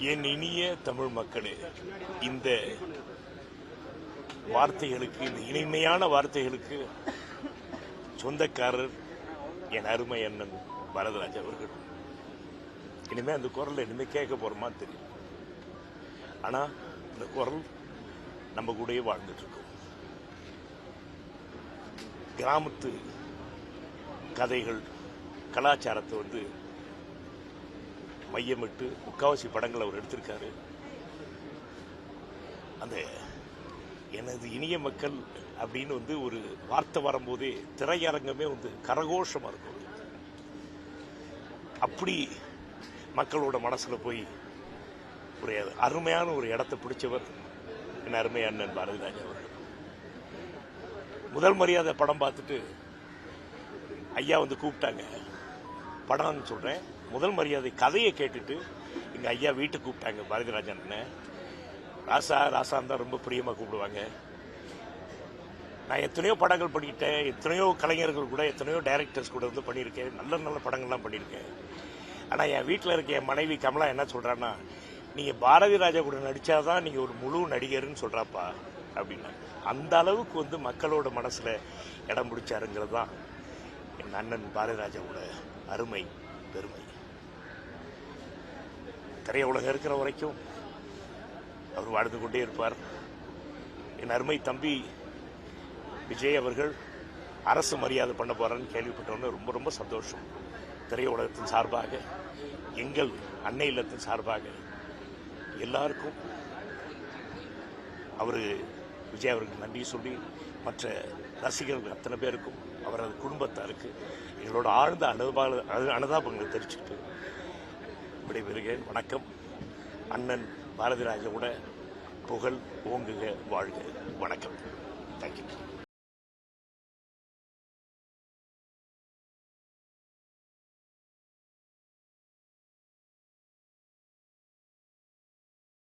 என் இனிய தமிழ் மக்களே, இந்த வார்த்தைகளுக்கு, இந்த இனிமையான வார்த்தைகளுக்கு சொந்தக்காரர் என் அருமை அண்ணன் வரதராஜ் அவர்கள். இனிமே அந்த குரல் இனிமே கேட்க போறோமா தெரியும். ஆனா இந்த குரல் நம்ம கூடயே வாழ்ந்துட்டு இருக்கோம். கிராமத்து கதைகள், கலாச்சாரத்தை மையமிட்டு முக்காவாசி படங்கள் அவர் எடுத்திருக்காரு. அந்த எனது இனிய மக்கள் அப்படின்னு ஒரு வார்த்தை வரும்போதே திரையரங்கமே கரகோஷமா இருக்கும். அப்படி மக்களோட மனசுல போய் ஒரு அருமையான ஒரு இடத்தை பிடிச்சவர் என் அருமை அண்ணன் பாரதிராஜா அவர்கள். முதல் மரியாதை படம் பார்த்துட்டு ஐயா கூப்பிட்டாங்க. படம்னு சொல்றேன், முதல் மரியாதை கதையை கேட்டுட்டு எங்க ஐயா வீட்டுக்கு கூப்பிட்டாங்க. பாரதிராஜன் ராசா ராசான் தான் ரொம்ப பிரியமா கூப்பிடுவாங்க. நான் எத்தனையோ படங்கள் பண்ணிட்டேன், எத்தனையோ கலைஞர்கள் கூட, எத்தனையோ டைரக்டர்ஸ் கூட பண்ணியிருக்கேன், நல்ல நல்ல படங்கள்லாம் பண்ணியிருக்கேன். ஆனால் என் வீட்டில் இருக்க என் மனைவி கமலா என்ன சொல்றான்னா, நீங்க பாரதி ராஜா கூட நடிச்சாதான் நீங்க ஒரு முழு நடிகர்னு சொல்றாப்பா அப்படின்னா. அந்த அளவுக்கு மக்களோட மனசுல இடம் பிடிச்சாருங்கிறது தான் என் அண்ணன் பாரதிராஜாவோட அருமை பெருமை. திரையுலகம் இருக்கிற வரைக்கும் அவர் வாழ்ந்து கொண்டே இருப்பார். என் அருமை தம்பி விஜய் அவர்கள் அரசு மரியாதை பண்ண போறான்னு கேள்விப்பட்டவொன்னு ரொம்ப ரொம்ப சந்தோஷம். திரையுலகத்தின் சார்பாக, எங்கள் அன்னை இல்லத்தின் சார்பாக எல்லாருக்கும் அவரு விஜய் அவருக்கு நன்றி சொல்லி, மற்ற ரசிகர்கள் அத்தனை பேருக்கும், அவரது குடும்பத்தாருக்கு எங்களோட ஆழ்ந்த அனுதாபங்களை தெரிவிச்சுட்டு விடைபெறுகிறேன். வணக்கம். அண்ணன் பாரதிராஜாவோட புகழ் ஓங்குக, வாழ்க. வணக்கம். தேங்க்யூ.